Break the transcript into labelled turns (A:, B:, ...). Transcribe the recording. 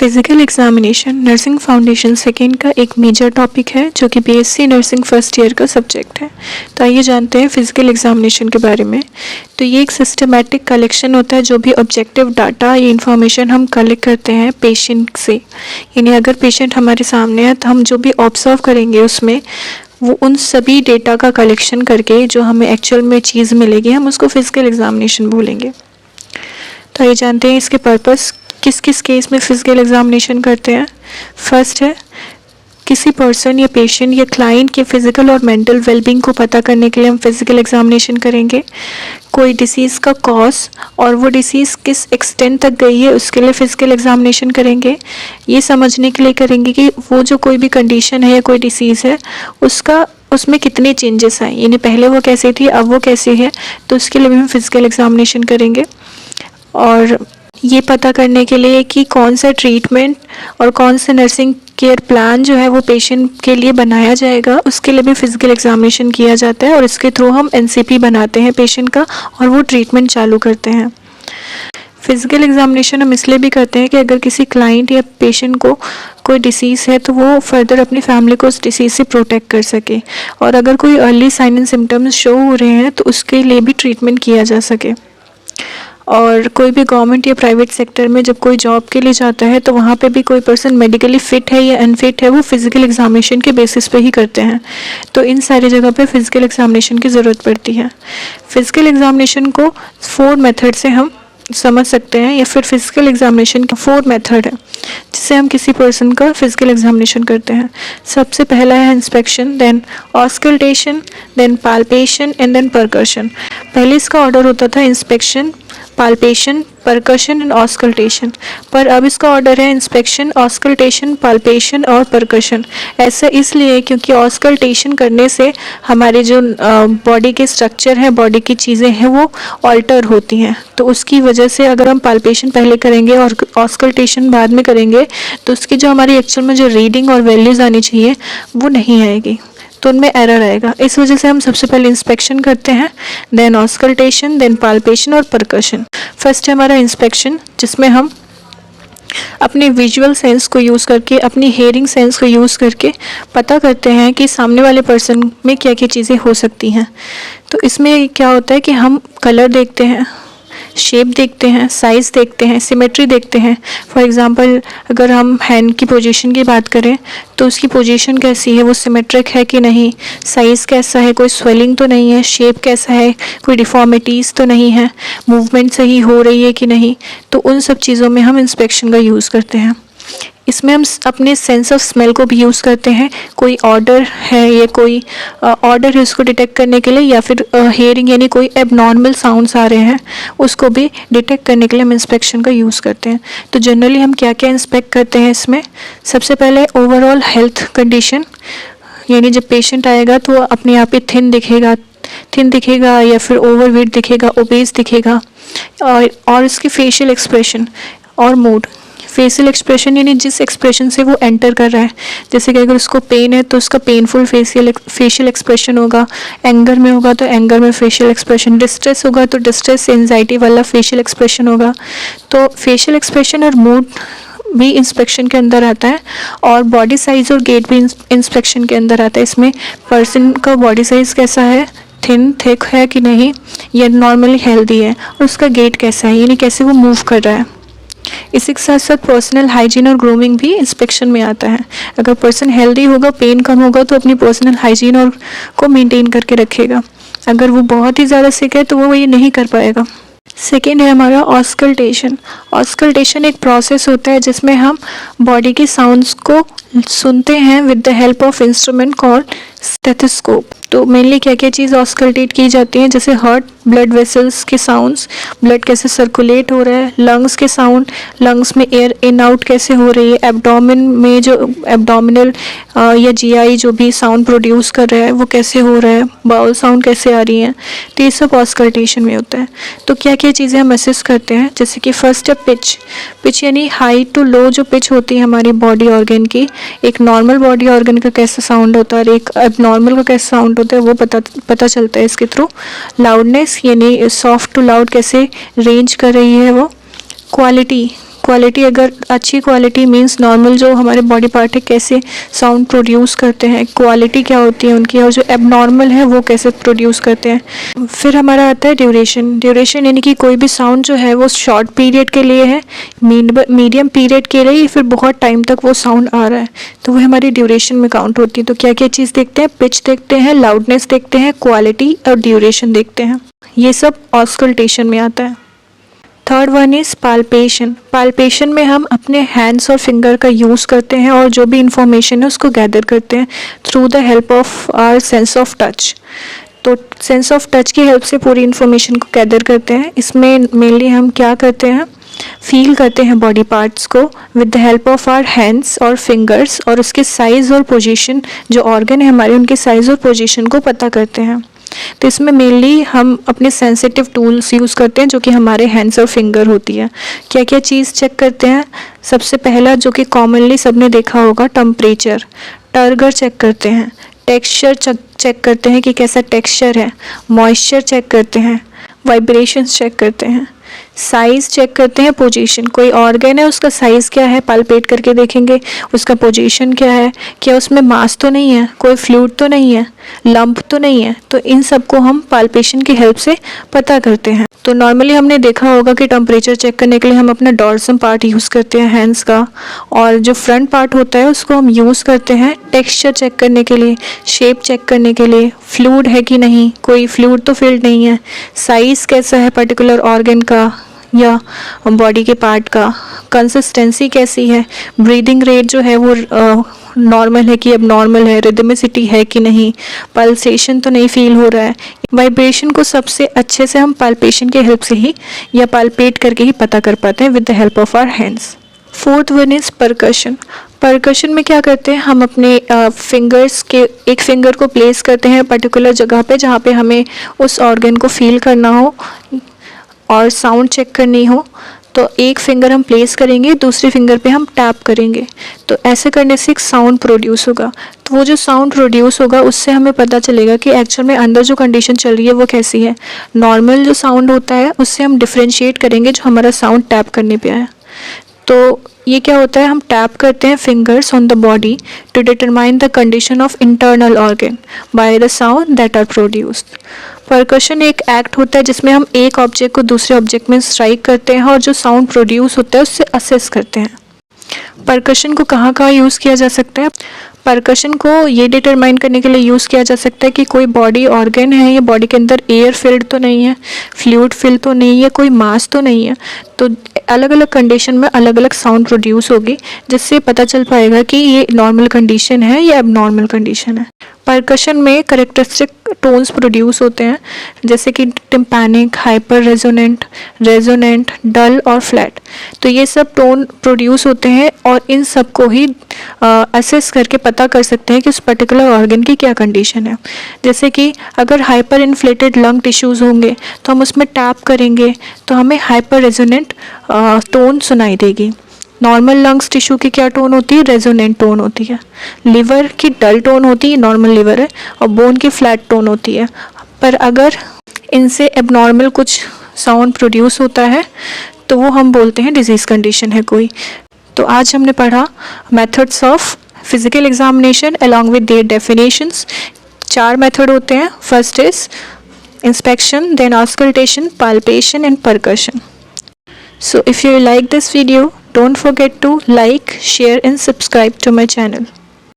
A: Physical examination nursing foundation second का एक major topic है जो कि बीएससी नर्सिंग फर्स्ट ईयर का सब्जेक्ट है। तो आइए जानते हैं फिजिकल एग्जामिनेशन के बारे में। तो ये एक सिस्टमैटिक कलेक्शन होता है, जो भी ऑब्जेक्टिव डाटा या इंफॉर्मेशन हम कलेक्ट करते हैं पेशेंट से, यानी अगर पेशेंट हमारे सामने है तो हम जो भी ऑब्जर्व करेंगे उसमें वो उन सभी डेटा का कलेक्शन करके जो हमें एक्चुअल में चीज़ मिलेगी हम उसको फिजिकल एग्जामिनेशन बोलेंगे। तो आइए जानते हैं इसके पर्पस किस किस केस में फिजिकल एग्जामिनेशन करते हैं। फर्स्ट है किसी पर्सन या पेशेंट या क्लाइंट के फिजिकल और मेंटल वेलबींग को पता करने के लिए हम फिजिकल एग्जामिनेशन करेंगे। कोई डिसीज़ का कॉज और वो डिसीज़ किस एक्सटेंट तक गई है उसके लिए फिजिकल एग्जामिनेशन करेंगे। ये समझने के लिए करेंगे कि वो जो कोई भी कंडीशन है या कोई डिसीज़ है उसमें कितने चेंजेस आए, यानी पहले वो कैसी थी अब वो कैसी है, तो उसके लिए भी हम फिजिकल एग्जामिनेशन करेंगे। और ये पता करने के लिए कि कौन सा ट्रीटमेंट और कौन सा नर्सिंग केयर प्लान जो है वो पेशेंट के लिए बनाया जाएगा उसके लिए भी फिजिकल एग्जामिनेशन किया जाता है, और इसके थ्रू हम एनसीपी बनाते हैं पेशेंट का और वो ट्रीटमेंट चालू करते हैं। फिजिकल एग्जामिनेशन हम इसलिए भी करते हैं कि अगर किसी क्लाइंट या पेशेंट को कोई डिसीज़ है तो वो फर्दर अपनी फैमिली को उस डिसीज़ से प्रोटेक्ट कर सके, और अगर कोई early sign and symptoms show हो रहे हैं तो उसके लिए भी ट्रीटमेंट किया जा सके। और कोई भी गवर्नमेंट या प्राइवेट सेक्टर में जब कोई जॉब के लिए जाता है तो वहाँ पे भी कोई पर्सन मेडिकली फ़िट है या अनफिट है वो फिज़िकल एग्जामिनेशन के बेसिस पे ही करते हैं। तो इन सारी जगह पे फिज़िकल एग्जामिनेशन की ज़रूरत पड़ती है। फिज़िकल एग्जामिनेशन को 4 मेथड से हम समझ सकते हैं, या फिर फिज़िकल एग्जामिनेशन के 4 मेथड है जिससे हम किसी पर्सन का फिज़िकल एग्जामिनेशन करते हैं। सबसे पहला है inspection, then auscultation, then palpation and then percussion. पहले इसका ऑर्डर होता था inspection, palpation, percussion and auscultation, पर अब इसका ऑर्डर है इंस्पेक्शन, ऑस्कल्टेशन, पाल्पेशन और परकशन। ऐसा इसलिए क्योंकि ऑस्कल्टेशन करने से हमारे जो बॉडी के स्ट्रक्चर है, बॉडी की चीज़ें हैं वो ऑल्टर होती हैं, तो उसकी वजह से अगर हम पाल्पेशन पहले करेंगे और ऑस्कल्टेशन बाद में करेंगे तो उसकी जो हमारी एक्चुअल में जो रीडिंग और वैल्यूज़ आनी चाहिए वो नहीं आएगी, तो उनमें एरर आएगा। इस वजह से हम सबसे पहले इंस्पेक्शन करते हैं, देन ऑस्कल्टेशन, देन पाल्पेशन और परकशन। फर्स्ट है हमारा इंस्पेक्शन, जिसमें हम अपने विजुअल सेंस को यूज़ करके, अपनी हेयरिंग सेंस को यूज़ करके पता करते हैं कि सामने वाले पर्सन में क्या क्या चीज़ें हो सकती हैं। तो इसमें क्या होता है कि हम कलर देखते हैं, शेप देखते हैं, साइज़ देखते हैं, सिमेट्री देखते हैं। फॉर एग्ज़ाम्पल अगर हम हैंड की पोजीशन की बात करें तो उसकी पोजीशन कैसी है, वो सिमेट्रिक है कि नहीं, साइज़ कैसा है, कोई स्वेलिंग तो नहीं है, शेप कैसा है, कोई डिफॉर्मिटीज़ तो नहीं है, मूवमेंट सही हो रही है कि नहीं, तो उन सब चीज़ों में हम इंस्पेक्शन का यूज़ करते हैं। इसमें हम अपने सेंस ऑफ स्मेल को भी यूज़ करते हैं, कोई ऑर्डर है या कोई ऑर्डर है उसको डिटेक्ट करने के लिए, या फिर हेयरिंग यानी कोई एबनॉर्मल साउंड्स आ रहे हैं उसको भी डिटेक्ट करने के लिए हम इंस्पेक्शन का यूज़ करते हैं। तो जनरली हम क्या क्या इंस्पेक्ट करते हैं इसमें, सबसे पहले ओवरऑल हेल्थ कंडीशन, यानी जब पेशेंट आएगा तो अपने आप ही थिन दिखेगा या फिर ओवरवेट दिखेगा, ओबेस दिखेगा, और इसके फेशियल एक्सप्रेशन और मूड। फेशियल एक्सप्रेशन यानी जिस एक्सप्रेशन से वो एंटर कर रहा है, जैसे कि अगर उसको पेन है तो उसका पेनफुल फेशियल एक्सप्रेशन होगा, एंगर में होगा तो एंगर में फेशियल एक्सप्रेशन, डिस्ट्रेस होगा तो डिस्ट्रेस एंजाइटी वाला फेशियल एक्सप्रेशन होगा। तो फेशियल एक्सप्रेशन और मूड भी इंस्पेक्शन के अंदर आता है, और बॉडी साइज़ और गेट भी इंस्पेक्शन के अंदर आता है। इसमें पर्सन का बॉडी साइज़ कैसा है, थिन थिक है कि नहीं, या नॉर्मली हेल्दी है, और उसका गेट कैसा है, यानी कैसे वो मूव कर रहा है। इसी के साथ साथ पर्सनल हाइजीन और ग्रूमिंग भी इंस्पेक्शन में आता है। अगर पर्सन हेल्दी होगा, पेन कम होगा, तो अपनी पर्सनल हाइजीन और को मेंटेन करके रखेगा। अगर वो बहुत ही ज़्यादा सिक है तो वो ये नहीं कर पाएगा। सेकेंड है हमारा ऑस्कल्टेशन। ऑस्कल्टेशन एक प्रोसेस होता है जिसमें हम बॉडी के साउंड्स को सुनते हैं with the help of instrument called stethoscope. तो मेनली क्या क्या चीज़ ऑस्कल्टेट की जाती हैं, जैसे हार्ट, ब्लड वेसल्स के साउंड्स, ब्लड कैसे सर्कुलेट हो रहा है, लंग्स के साउंड, लंग्स में एयर इन आउट कैसे हो रही है, एब्डोमेन में जो एब्डोमिनल या जीआई जो भी साउंड प्रोड्यूस कर रहा है वो कैसे हो रहा है, बाउल साउंड कैसे आ रही हैं, तो ये सब ऑस्कल्टेशन में होता है। तो क्या क्या चीज़ें हम असेस करते हैं, जैसे कि फर्स्ट है पिच यानी हाई टू लो जो पिच होती है हमारी बॉडी ऑर्गन की, एक नॉर्मल बॉडी ऑर्गन का कैसा साउंड होता है और एक एबनॉर्मल का कैसा साउंड होता है वो पता चलता है इसके थ्रू। लाउडनेस यानी सॉफ्ट टू लाउड कैसे रेंज कर रही है वो। क्वालिटी क्वालिटी, अगर अच्छी क्वालिटी मींस नॉर्मल जो हमारे बॉडी पार्ट है कैसे साउंड प्रोड्यूस करते हैं, क्वालिटी क्या होती है उनकी, और जो एबनॉर्मल है वो कैसे प्रोड्यूस करते हैं। फिर हमारा आता है ड्यूरेशन। ड्यूरेशन यानी कि कोई भी साउंड जो है वो शॉर्ट पीरियड के लिए है, मीडियम पीरियड के लिए, फिर बहुत टाइम तक वो साउंड आ रहा है, तो वो हमारी ड्यूरेशन में काउंट होती है। तो क्या क्या चीज़ देखते हैं, पिच देखते हैं, लाउडनेस देखते हैं, क्वालिटी और ड्यूरेशन देखते हैं। ये सब ऑस्कल्टेशन में आता है। Third one is palpation. Palpation में हम अपने हैंड्स और फिंगर का यूज़ करते हैं और जो भी इंफॉर्मेशन है उसको गैदर करते हैं through the help of our sense of touch. तो सेंस ऑफ टच की हेल्प से पूरी इन्फॉर्मेशन को गैदर करते हैं। इसमें मेनली हम क्या करते हैं, फील करते हैं बॉडी पार्ट्स को with the help of our hands और फिंगर्स, और उसके साइज़ और पोजीशन, जो ऑर्गन है हमारे उनके साइज़ और पोजीशन को पता करते हैं। तो इसमें मेनली हम अपने सेंसिटिव टूल्स यूज़ करते हैं जो कि हमारे हैंड्स और फिंगर होती है। क्या क्या चीज़ चेक करते हैं, सबसे पहला जो कि कॉमनली सबने देखा होगा, टेम्परेचर, टर्गर चेक करते हैं, टेक्सचर चेक करते हैं कि कैसा टेक्सचर है, मॉइस्चर चेक करते हैं, वाइब्रेशंस चेक करते हैं, साइज़ चेक करते हैं, पोजीशन, कोई ऑर्गन है उसका साइज़ क्या है, पाल्पेट करके देखेंगे, उसका पोजीशन क्या है, क्या उसमें मास तो नहीं है, कोई फ्लूइड तो नहीं है, लंप तो नहीं है। तो इन सब को हम पाल्पेशन की हेल्प से पता करते हैं। तो नॉर्मली हमने देखा होगा कि टेम्परेचर चेक करने के लिए हम अपना डॉर्सम पार्ट यूज़ करते हैं हैंड्स का, और जो फ्रंट पार्ट होता है उसको हम यूज़ करते हैं टेक्सचर चेक करने के लिए, शेप चेक करने के लिए, फ्लूइड है कि नहीं, कोई फ्लूइड तो फील्ड नहीं है, साइज़ कैसा है पर्टिकुलर ऑर्गन का या बॉडी के पार्ट का, कंसिस्टेंसी कैसी है, ब्रीदिंग रेट जो है वो नॉर्मल है कि एबनॉर्मल है, रिदमिसिटी है कि नहीं, पल्सेशन तो नहीं फील हो रहा है। वाइब्रेशन को सबसे अच्छे से हम पाल्पेशन के हेल्प से ही या पाल्पेट करके ही पता कर पाते हैं with the help of our hands. Fourth one is percussion. Percussion में क्या करते हैं, हम अपने फिंगर्स के एक फिंगर को प्लेस करते हैं पर्टिकुलर जगह पे जहाँ पे हमें उस ऑर्गन को फील करना हो और साउंड चेक करनी हो। तो एक फिंगर हम प्लेस करेंगे, दूसरे फिंगर पे हम टैप करेंगे, तो ऐसे करने से एक साउंड प्रोड्यूस होगा। तो वो जो साउंड प्रोड्यूस होगा उससे हमें पता चलेगा कि एक्चुअल में अंदर जो कंडीशन चल रही है वो कैसी है। नॉर्मल जो साउंड होता है उससे हम डिफ्रेंशिएट करेंगे जो हमारा साउंड टैप करने पे आया। तो ये क्या होता है, हम टैप करते हैं fingers on the body to determine the condition of internal organ by the sound that are produced. Percussion एक एक्ट होता है जिसमें हम एक ऑब्जेक्ट को दूसरे ऑब्जेक्ट में स्ट्राइक करते हैं और जो साउंड प्रोड्यूस होता है उससे असेस करते हैं। परकशन को कहाँ कहाँ यूज़ किया जा सकता है, परकशन को ये डिटरमाइन करने के लिए यूज़ किया जा सकता है कि कोई बॉडी ऑर्गन है या बॉडी के अंदर एयर फिल्ड तो नहीं है, फ्लूइड फिल तो नहीं है, कोई मास तो नहीं है। तो अलग अलग कंडीशन में अलग अलग साउंड प्रोड्यूस होगी जिससे पता चल पाएगा कि ये नॉर्मल कंडीशन है या एबनॉर्मल कंडीशन है। परकशन में करेक्टरिस्टिक टोन्स प्रोड्यूस होते हैं जैसे कि टिम्पैनिक, हाइपर रेजोनेंट, रेजोनेंट, डल और फ्लैट। तो ये सब टोन प्रोड्यूस होते हैं और इन सब को ही असेस करके पता कर सकते हैं कि उस पर्टिकुलर ऑर्गन की क्या कंडीशन है। जैसे कि अगर हाइपर इन्फ्लेटेड लंग टिश्यूज़ होंगे तो हम उसमें टैप करेंगे तो हमें हाइपर रेजोनेंट टोन सुनाई देगी। नॉर्मल लंग्स टिश्यू की क्या टोन होती है, रेजोनेंट टोन होती है। लिवर की डल टोन होती है, नॉर्मल लिवर है, और बोन की फ्लैट टोन होती है। पर अगर इनसे एबनॉर्मल कुछ साउंड प्रोड्यूस होता है तो वो हम बोलते हैं डिजीज़ कंडीशन है कोई। तो आज हमने पढ़ा methods of physical examination along with their definitions. 4 method होते हैं, first is inspection, then auscultation, palpation and percussion. So if you like this video, don't forget to like, share and subscribe to my channel.